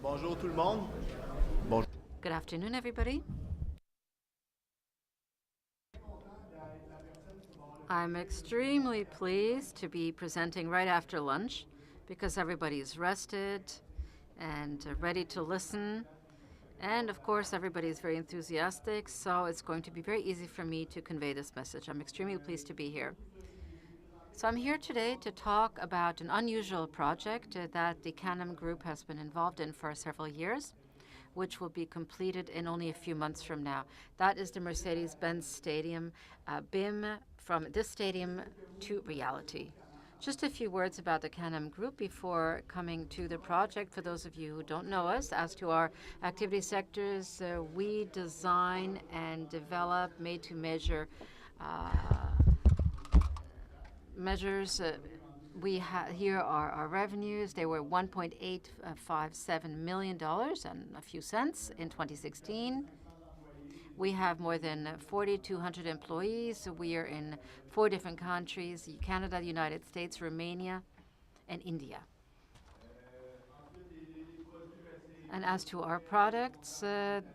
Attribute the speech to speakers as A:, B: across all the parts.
A: Bonjour tout le monde. Bonjour.
B: Good afternoon, everybody. I'm extremely pleased to be presenting right after lunch because everybody is rested and ready to listen. And of course, everybody is very enthusiastic, so it's going to be very easy for me to convey this message. I'm extremely pleased to be here. So I'm here today to talk about an unusual project that the Canam Group has been involved in for several years, which will be completed in only a few months from now. That is the Mercedes-Benz Stadium, BIM, from this stadium to reality. Just a few words about the Canam Group before coming to the project. For those of you who don't know us, as to our activity sectors, we design and develop made-to-measure measures. Here are our revenues. They were $1.857 million and a few cents in 2016. We have more than 4,200 employees. We are in 4 different countries: Canada, the United States, Romania, and India. And as to our products,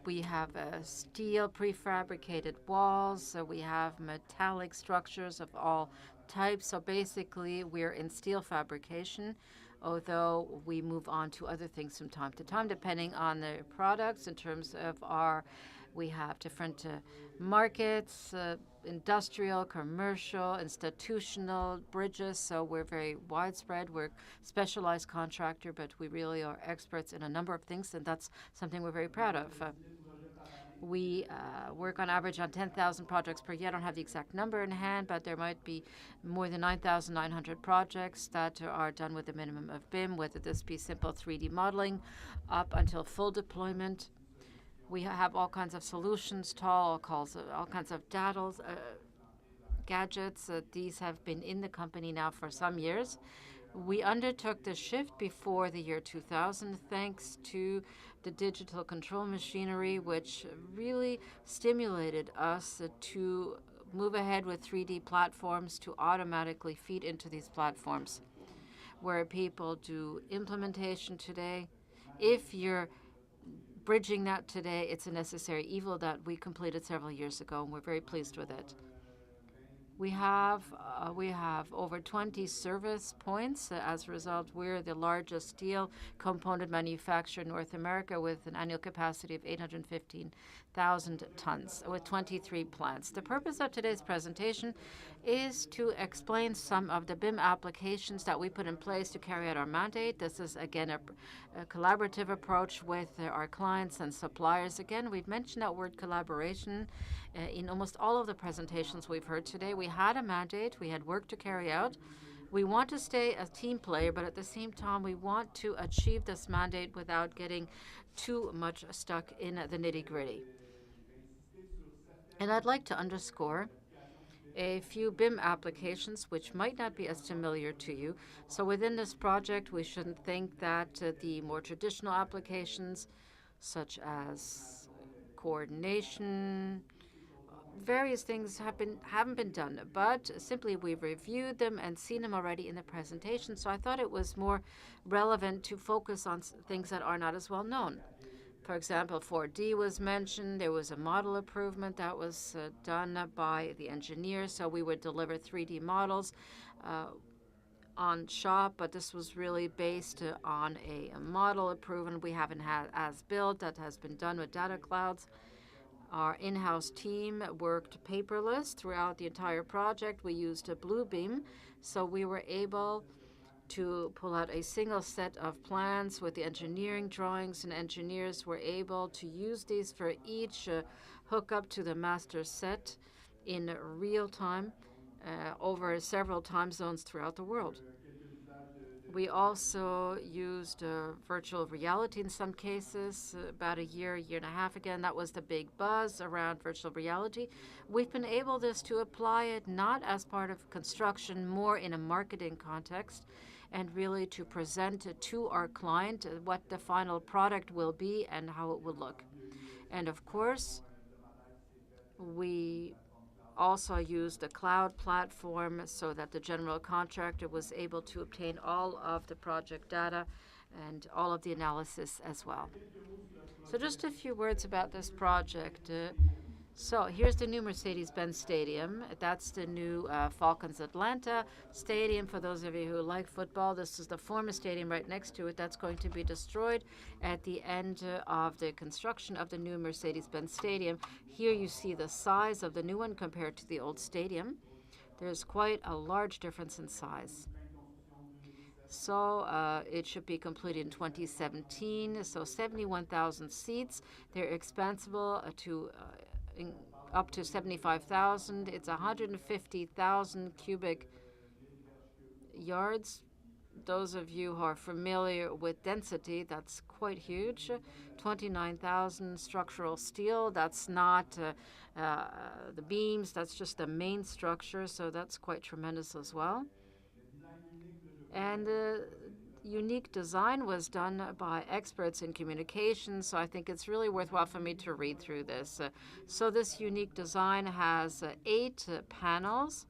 B: we have steel prefabricated walls. We have metallic structures of all types. So basically, we're in steel fabrication, although we move on to other things from time to time, depending on the products. In terms of we have different markets, industrial, commercial, institutional, bridges. So we're very widespread. We're a specialized contractor, but we really are experts in a number of things, and that's something we're very proud of. We work on average on 10,000 projects per year. I don't have the exact number in hand, but there might be more than 9,900 projects that are done with a minimum of BIM, whether this be simple 3D modeling up until full deployment. We have all kinds of solutions, all kinds of gadgets. These have been in the company now for some years. We undertook the shift before the year 2000 thanks to the digital control machinery, which really stimulated us to move ahead with 3D platforms to automatically feed into these platforms. Where people do implementation today, if you're bridging that today, it's a necessary evil that we completed several years ago, and we're very pleased with it. We have over 20 service points. As a result, we're the largest steel component manufacturer in North America with an annual capacity of 815,000 tons with 23 plants. The purpose of today's presentation is to explain some of the BIM applications that we put in place to carry out our mandate. This is, again, a collaborative approach with our clients and suppliers. Again, we've mentioned that word collaboration in almost all of the presentations we've heard today. We had a mandate, we had work to carry out. We want to stay a team player, but at the same time, we want to achieve this mandate without getting too much stuck in the nitty-gritty. And I'd like to underscore a few BIM applications which might not be as familiar to you. So within this project, we shouldn't think that the more traditional applications, such as coordination, various things haven't been done, but simply we've reviewed them and seen them already in the presentation. So I thought it was more relevant to focus on things that are not as well known. For example, 4D was mentioned. There was a model improvement that was done by the engineers. So we would deliver 3D models on shop, but this was really based on a model improvement. We haven't had as built that has been done with data clouds. Our in-house team worked paperless throughout the entire project. We used a Bluebeam, so we were able to pull out a single set of plans with the engineering drawings, and engineers were able to use these for each hookup to the master set in real time over several time zones throughout the world. We also used virtual reality in some cases about a year and a half ago. That was the big buzz around virtual reality. We've been able to apply it not as part of construction, more in a marketing context, and really to present to our client what the final product will be and how it will look. And of course, we also used a cloud platform so that the general contractor was able to obtain all of the project data and all of the analysis as well. So just a few words about this project. So here's the new Mercedes-Benz Stadium. That's the new Falcons Atlanta Stadium. For those of you who like football, this is the former stadium right next to it. That's going to be destroyed at the end of the construction of the new Mercedes-Benz Stadium. Here you see the size of the new one compared to the old stadium. There's quite a large difference in size. So it should be completed in 2017. So 71,000 seats. They're expansible to up to 75,000. It's 150,000 cubic yards. Those of you who are familiar with density, that's quite huge. 29,000 structural steel. That's not the beams. That's just the main structure. So that's quite tremendous as well. And the unique design was done by experts in communication, so I think it's really worthwhile for me to read through this. So this unique design has 8 panels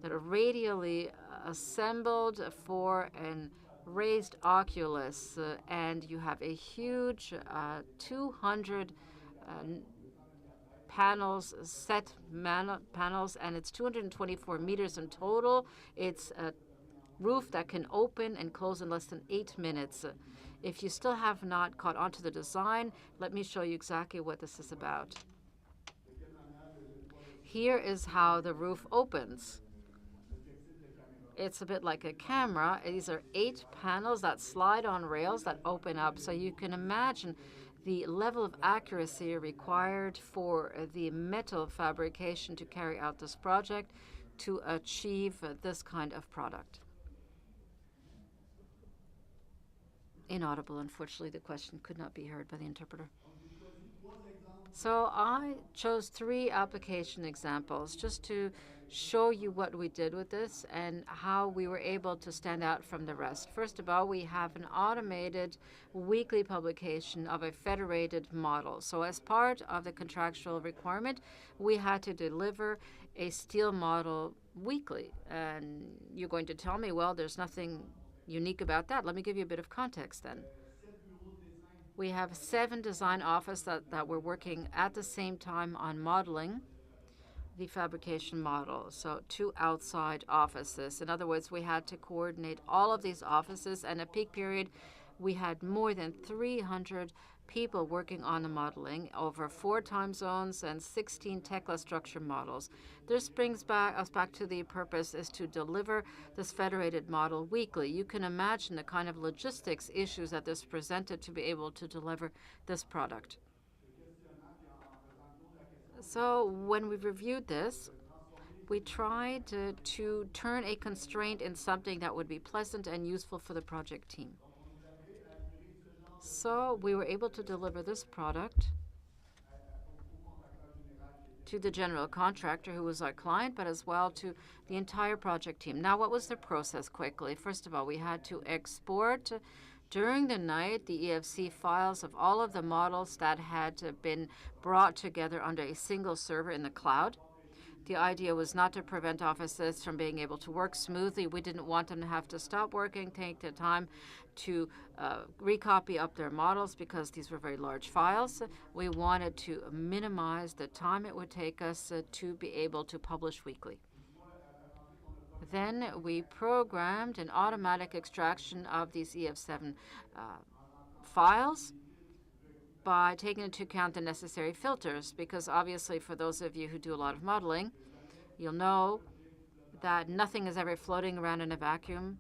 B: that are radially assembled for an raised oculus, and you have a huge 200 panels, panels, and it's 224 meters in total. It's a roof that can open and close in less than 8 minutes. If you still have not caught on to the design, let me show you exactly what this is about. Here is how the roof opens. It's a bit like a camera. These are 8 panels that slide on rails that open up, so you can imagine the level of accuracy required for the metal fabrication to carry out this project to achieve this kind of product. Inaudible, unfortunately, the question could not be heard by the interpreter. So I chose 3 application examples just to show you what we did with this and how we were able to stand out from the rest. First of all, we have an automated weekly publication of a federated model. So as part of the contractual requirement, we had to deliver a steel model weekly. And you're going to tell me, well, there's nothing unique about that. Let me give you a bit of context then. We have 7 design offices that were working at the same time on modeling the fabrication model, so 2 outside offices. In other words, we had to coordinate all of these offices, and at peak period, we had more than 300 people working on the modeling over 4 time zones and 16 Tekla structure models. This brings us back to the purpose is to deliver this federated model weekly. You can imagine the kind of logistics issues that this presented to be able to deliver this product. So when we reviewed this, we tried to turn a constraint in something that would be pleasant and useful for the project team. So we were able to deliver this product to the general contractor, who was our client, but as well to the entire project team. Now, what was the process quickly? First of all, we had to export during the night the EFC files of all of the models that had been brought together under a single server in the cloud. The idea was not to prevent offices from being able to work smoothly. We didn't want them to have to stop working, take the time to recopy up their models because these were very large files. We wanted to minimize the time it would take us to be able to publish weekly. Then we programmed an automatic extraction of these EF7 files by taking into account the necessary filters, because obviously for those of you who do a lot of modeling, you'll know that nothing is ever floating around in a vacuum.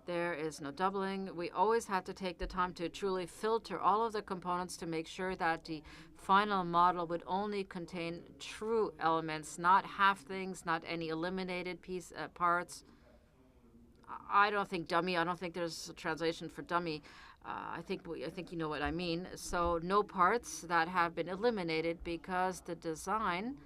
B: There is no doubling. We always had to take the time to truly filter all of the components to make sure that the final model would only contain true elements, not half things, not any eliminated parts. I don't think dummy. I don't think there's a translation for dummy. I think you know what I mean. So no parts that have been eliminated because the design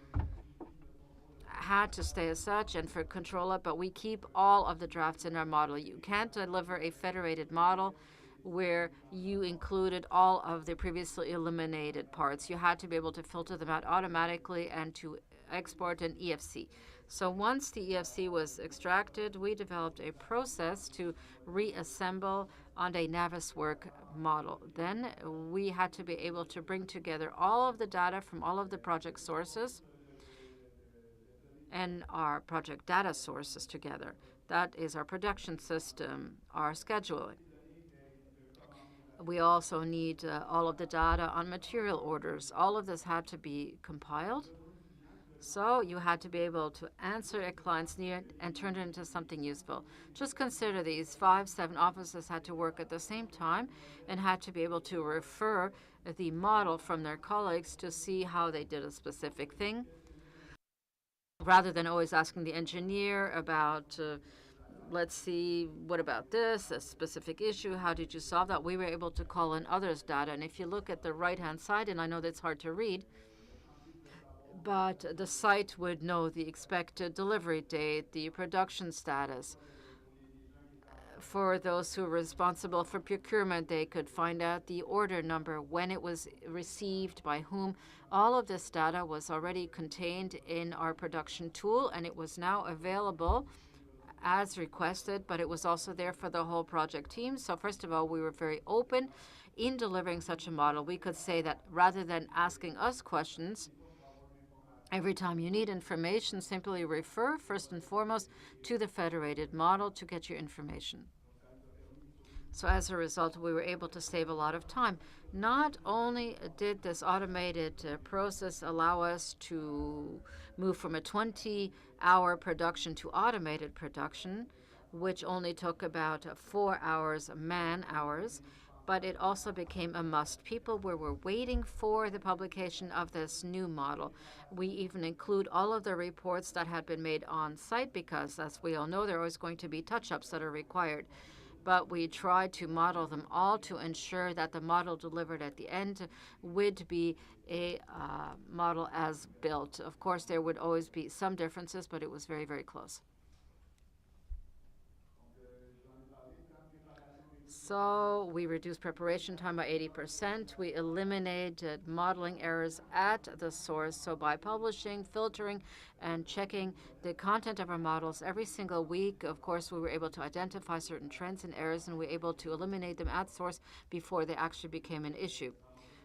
B: had to stay as such and for control it, but we keep all of the drafts in our model. You can't deliver a federated model where you included all of the previously eliminated parts. You had to be able to filter them out automatically and to export an EFC. So once the EFC was extracted, we developed a process to reassemble on a Naviswork model. Then we had to be able to bring together all of the data from all of the project sources and our project data sources together. That is our production system, our scheduling. We also need all of the data on material orders. All of this had to be compiled. So you had to be able to answer a client's need and turn it into something useful. Just consider these 7 offices had to work at the same time and had to be able to refer the model from their colleagues to see how they did a specific thing, rather than always asking the engineer about, let's see, what about this, a specific issue, how did you solve that? We were able to call in others' data. And if you look at the right-hand side, and I know that's hard to read, but the site would know the expected delivery date, the production status. For those who were responsible for procurement, they could find out the order number, when it was received, by whom. All of this data was already contained in our production tool, and it was now available as requested, but it was also there for the whole project team. So first of all, we were very open in delivering such a model. We could say that rather than asking us questions, every time you need information, simply refer first and foremost to the federated model to get your information. So as a result, we were able to save a lot of time. Not only did this automated process allow us to move from a 20-hour production to automated production, which only took about 4 hours man hours, but it also became a must. People were waiting for the publication of this new model. We even include all of the reports that had been made on site because, as we all know, there are always going to be touch-ups that are required. But we tried to model them all to ensure that the model delivered at the end would be a model as built. Of course, there would always be some differences, but it was very, very close. So we reduced preparation time by 80%. We eliminated modeling errors at the source. So by publishing, filtering, and checking the content of our models every single week, of course, we were able to identify certain trends and errors, and we were able to eliminate them at source before they actually became an issue.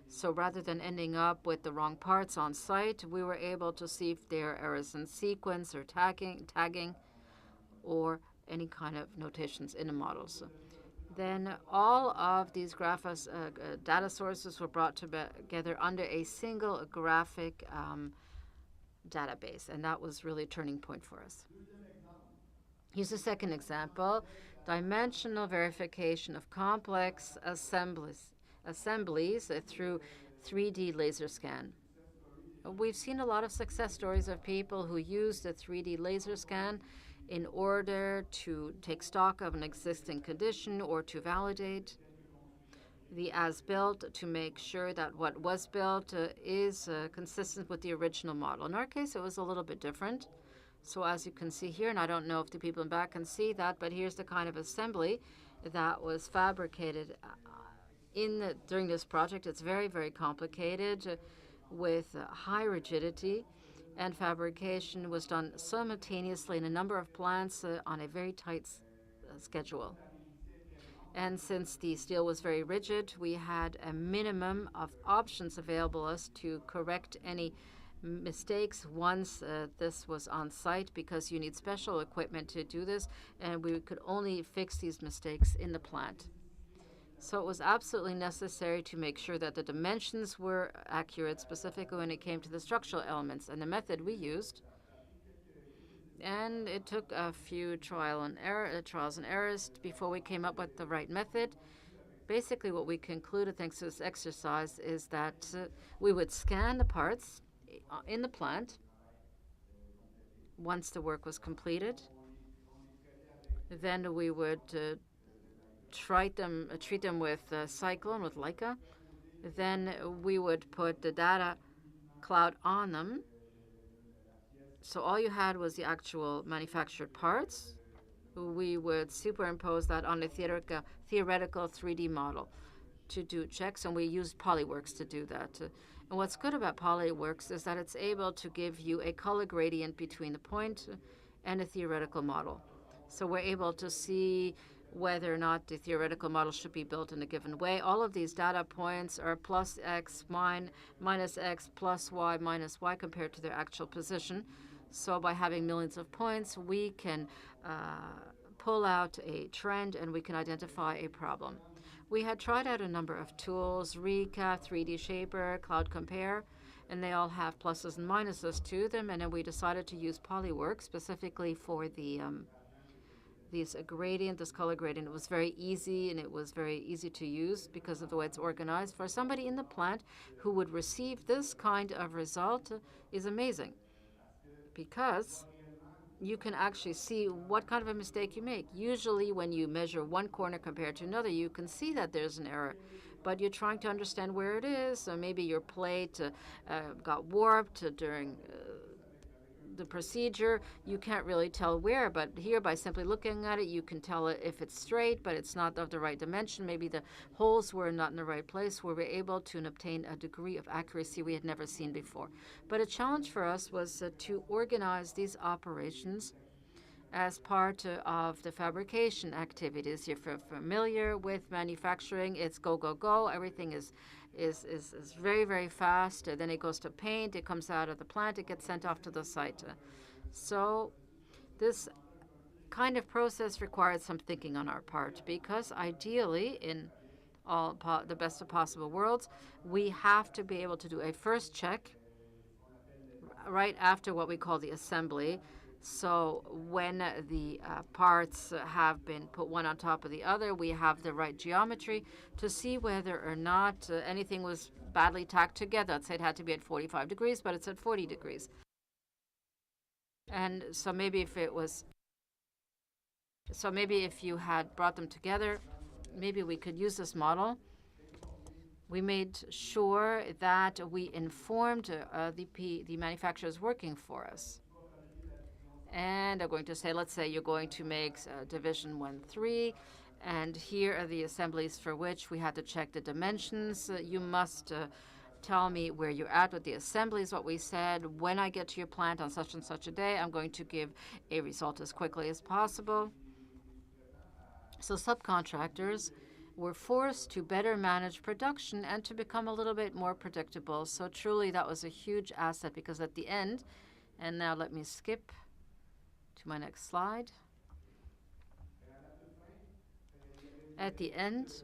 B: So rather than ending up with the wrong parts on site, we were able to see if there are errors in sequence or tagging or any kind of notations in the models. Then all of these data sources were brought together under a single graphic database, and that was really a turning point for us. Here's a second example: dimensional verification of complex assemblies through 3D laser scan. We've seen a lot of success stories of people who used a 3D laser scan in order to take stock of an existing condition or to validate the as-built to make sure that what was built is consistent with the original model. In our case, it was a little bit different. So as you can see here, and I don't know if the people in back can see that, but here's the kind of assembly that was fabricated during this project. It's very, very complicated with high rigidity, and fabrication was done simultaneously in a number of plants on a very tight schedule. And since the steel was very rigid, we had a minimum of options available us to correct any mistakes once this was on site, because you need special equipment to do this, and we could only fix these mistakes in the plant. So it was absolutely necessary to make sure that the dimensions were accurate, specifically when it came to the structural elements and the method we used. And it took a few trials and errors before we came up with the right method. Basically, what we concluded thanks to this exercise is that we would scan the parts in the plant once the work was completed. Then we would treat them with Cyclone, with Leica. Then we would put the data cloud on them. So all you had was the actual manufactured parts, we would superimpose that on a theoretical 3D model to do checks, and we used Polyworks to do that. And what's good about Polyworks is that it's able to give you a color gradient between the point and a theoretical model. So we're able to see whether or not the theoretical model should be built in a given way. All of these data points are plus x, minus x, plus y, minus y compared to their actual position. So by having millions of points, we can pull out a trend and we can identify a problem. We had tried out a number of tools, Recap, 3D Shaper, Cloud Compare, and they all have pluses and minuses to them. And then we decided to use Polyworks specifically for the this color gradient. It was very easy, and it was very easy to use because of the way it's organized. For somebody in the plant who would receive this kind of result is amazing, because you can actually see what kind of a mistake you make. Usually when you measure one corner compared to another, you can see that there's an error, but you're trying to understand where it is. So maybe your plate got warped during the procedure. You can't really tell where, but here by simply looking at it, you can tell it if it's straight, but it's not of the right dimension. Maybe the holes were not in the right place, where we're able to obtain a degree of accuracy we had never seen before. But a challenge for us was to organize these operations as part of the fabrication activities. If you're familiar with manufacturing, it's go, go, go. Everything is very, very fast. Then it goes to paint. It comes out of the plant. It gets sent off to the site. So this kind of process required some thinking on our part, because ideally, in the best of possible worlds, we have to be able to do a first check right after what we call the assembly. So when the parts have been put one on top of the other, we have the right geometry to see whether or not anything was badly tacked together. Let's say it had to be at 45 degrees, but it's at 40 degrees. And so maybe if you had brought them together, maybe we could use this model. We made sure that we informed the manufacturers working for us. And I'm going to say, let's say you're going to make division 1-3, and here are the assemblies for which we had to check the dimensions. You must tell me where you're at with the assemblies. What we said: when I get to your plant on such and such a day, I'm going to give a result as quickly as possible. So subcontractors were forced to better manage production and to become a little bit more predictable. So truly, that was a huge asset, because at the end, and now let me skip to my next slide. At the end,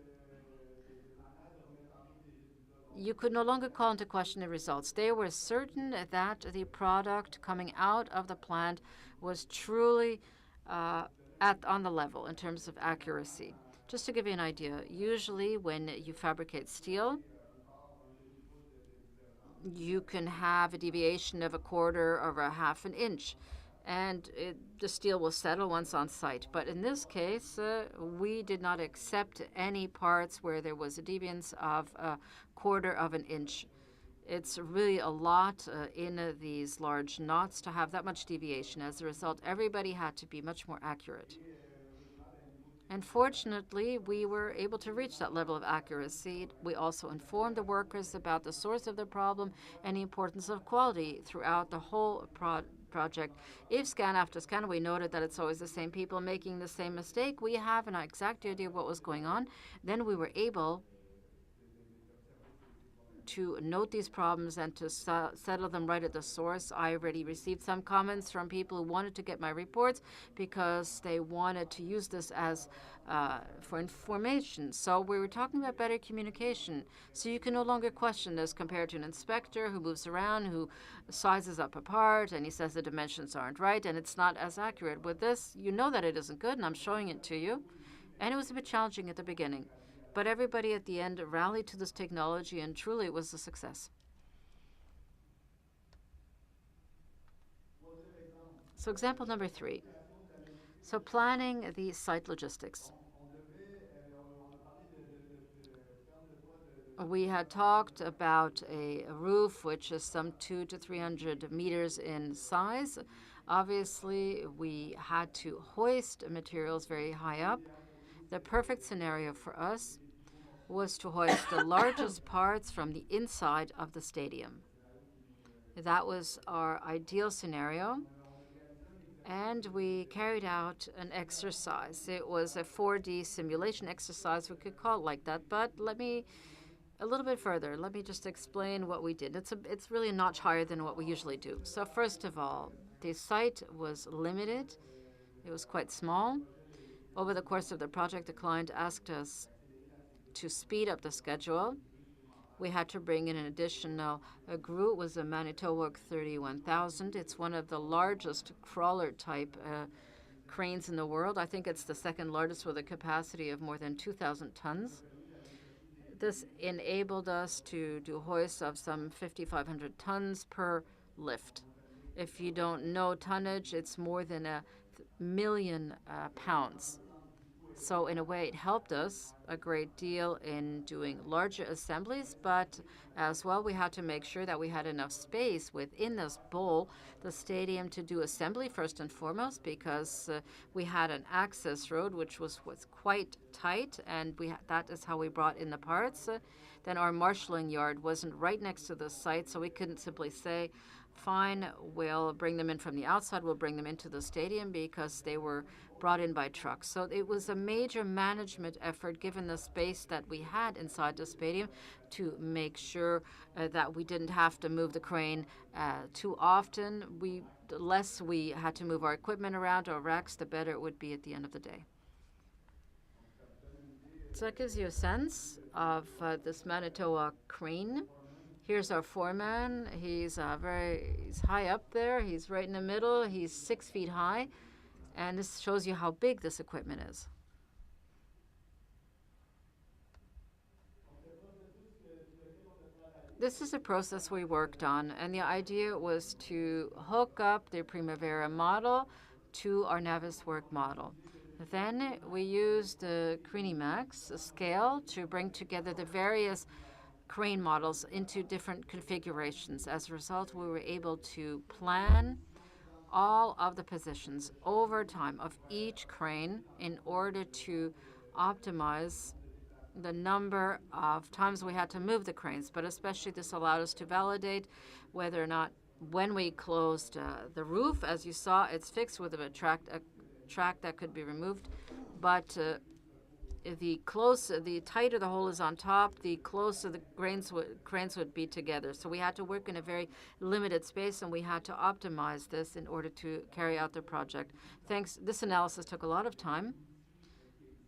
B: you could no longer call into question the results. They were certain that the product coming out of the plant was truly on the level in terms of accuracy. Just to give you an idea, usually when you fabricate steel, you can have a deviation of a quarter or a half an inch, and the steel will settle once on site. But in this case, we did not accept any parts where there was a deviance of a quarter of an inch. It's really a lot in these large knots to have that much deviation. As a result, everybody had to be much more accurate. And fortunately, we were able to reach that level of accuracy. We also informed the workers about the source of the problem and the importance of quality throughout the whole project. If scan after scan we noted that it's always the same people making the same mistake, we have an exact idea of what was going on. Then we were able to note these problems and to settle them right at the source. I already received some comments from people who wanted to get my reports because they wanted to use this as for information. So we were talking about better communication. So you can no longer question this compared to an inspector who moves around, who sizes up a part, and he says the dimensions aren't right and it's not as accurate. With this, you know that it isn't good, and I'm showing it to you. And it was a bit challenging at the beginning. But everybody at the end rallied to this technology, and truly it was a success. So example number 3. So planning the site logistics. We had talked about a roof which is some 200 to 300 meters in size. Obviously, we had to hoist materials very high up. The perfect scenario for us was to hoist the largest parts from the inside of the stadium. That was our ideal scenario. And we carried out an exercise. It was a 4D simulation exercise, we could call it like that. But a little bit further, let me just explain what we did. It's really a notch higher than what we usually do. So first of all, the site was limited. It was quite small. Over the course of the project, the client asked us to speed up the schedule. We had to bring in an additional GRU. It was a Manitowoc Work 31,000. It's one of the largest crawler type cranes in the world. I think it's the second largest with a capacity of more than 2,000 tons. This enabled us to do hoists of some 5,500 tons per lift. If you don't know tonnage, it's more than a million pounds. So in a way, it helped us a great deal in doing larger assemblies, but as well, we had to make sure that we had enough space within this bowl, the stadium, to do assembly first and foremost, because we had an access road which was quite tight, and that is how we brought in the parts. Then our marshalling yard wasn't right next to the site, so we couldn't simply say, fine, we'll bring them in from the outside, we'll bring them into the stadium, because they were brought in by trucks. So it was a major management effort, given the space that we had inside the stadium, to make sure that we didn't have to move the crane too often. The less we had to move our equipment around, our racks, the better it would be at the end of the day. So that gives you a sense of this Manitowoc crane. Here's our foreman. He's high up there. He's right in the middle. He's 6 feet high. And this shows you how big this equipment is. This is a process we worked on, and the idea was to hook up the Primavera model to our Naviswork model. Then we used the Cranimax scale to bring together the various crane models into different configurations. As a result, we were able to plan all of the positions over time of each crane in order to optimize the number of times we had to move the cranes. But especially this allowed us to validate whether or not, when we closed the roof, as you saw, it's fixed with a track that could be removed. But the tighter the hole is on top, the closer the cranes would be together. So we had to work in a very limited space, and we had to optimize this in order to carry out the project. This analysis took a lot of time,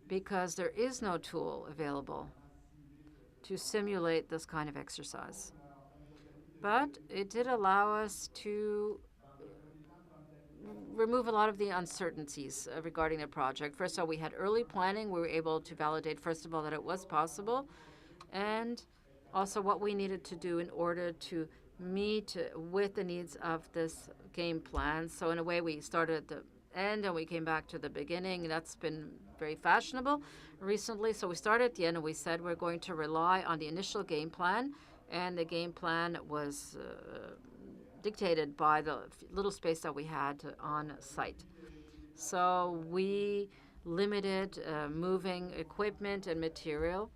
B: because there is no tool available to simulate this kind of exercise. But it did allow us to remove a lot of the uncertainties regarding the project. First of all, we had early planning. We were able to validate, first of all, that it was possible, and also what we needed to do in order to meet with the needs of this game plan. So in a way, we started at the end and we came back to the beginning. That's been very fashionable recently. So we started at the end and we said we're going to rely on the initial game plan, and the game plan was dictated by the little space that we had on site. So we limited moving equipment and material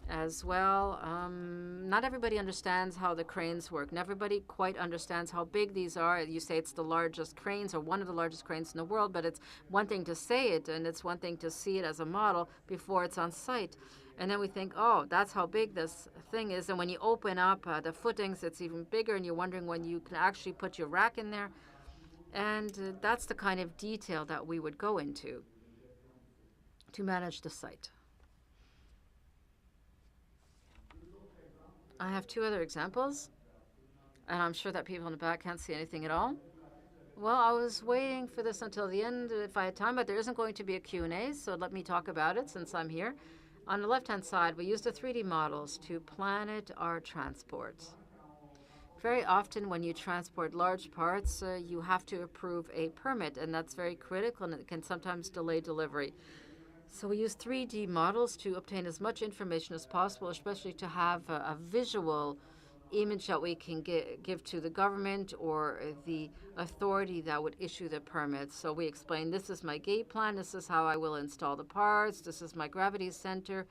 B: as well. Not everybody understands how the cranes work. Not everybody quite understands how big these are. You say it's the largest cranes or one of the largest cranes in the world, but it's one thing to say it, and it's one thing to see it as a model before it's on site. And then we think, oh, that's how big this thing is. And when you open up the footings, it's even bigger, and you're wondering when you can actually put your rack in there. And that's the kind of detail that we would go into to manage the site. I have two other examples, and I'm sure that people in the back can't see anything at all. Well, I was waiting for this until the end if I had time, but there isn't going to be a Q&A, so let me talk about it since I'm here. On the left-hand side, we used the 3D models to planet our transport. Very often when you transport large parts, you have to approve a permit, and that's very critical, and it can sometimes delay delivery. So we use 3D models to obtain as much information as possible, especially to have a visual image that we can give to the government or the authority that would issue the permits. So we explain, this is my gate plan, this is how I will install the parts, this is my gravity center,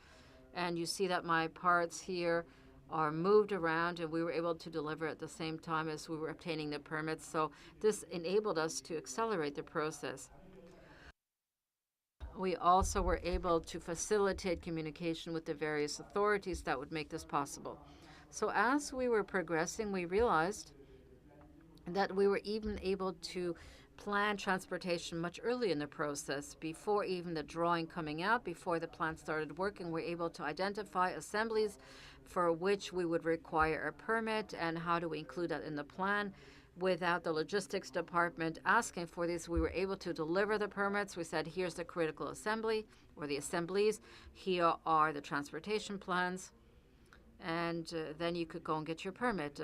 B: and you see that my parts here are moved around, and we were able to deliver at the same time as we were obtaining the permits. So this enabled us to accelerate the process. We also were able to facilitate communication with the various authorities that would make this possible. So as we were progressing, we realized that we were even able to plan transportation much earlier in the process, before even the drawing coming out, before the plant started working. We're able to identify assemblies for which we would require a permit and how do we include that in the plan. Without the logistics department asking for these, we were able to deliver the permits. We said, here's the critical assembly or the assemblies, here are the transportation plans, and then you could go and get your permit.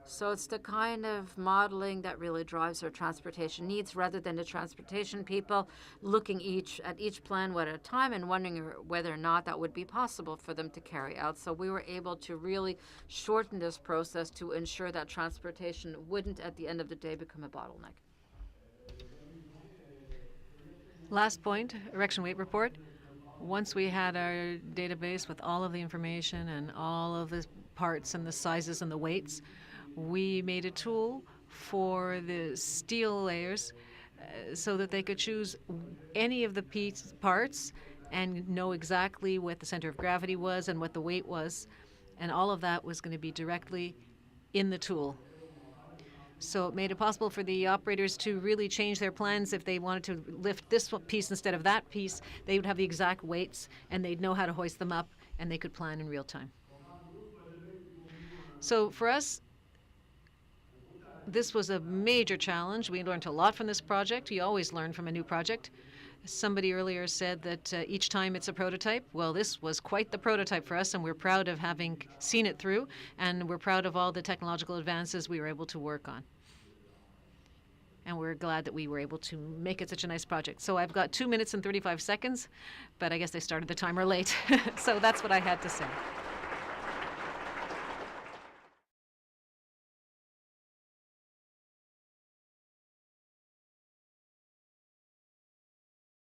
B: So it's the kind of modeling that really drives our transportation needs, rather than the transportation people looking at each plan one at a time and wondering whether or not that would be possible for them to carry out. So we were able to really shorten this process to ensure that transportation wouldn't, at the end of the day, become a bottleneck.
C: Last point, erection weight report. Once we had our database with all of the information and all of the parts and the sizes and the weights, we made a tool for the steel layers so that they could choose any of the parts and know exactly what the center of gravity was and what the weight was. And all of that was going to be directly in the tool. So it made it possible for the operators to really change their plans. If they wanted to lift this piece instead of that piece, they would have the exact weights and they'd know how to hoist them up, and they could plan in real time. So for us, this was a major challenge. We learned a lot from this project. You always learn from a new project. Somebody earlier said that each time it's a prototype. Well, this was quite the prototype for us, and we're proud of having seen it through, and we're proud of all the technological advances we were able to work on. And we're glad that we were able to make it such a nice project. So I've got 2 minutes and 35 seconds, but I guess they started the timer late. So that's what I had to say.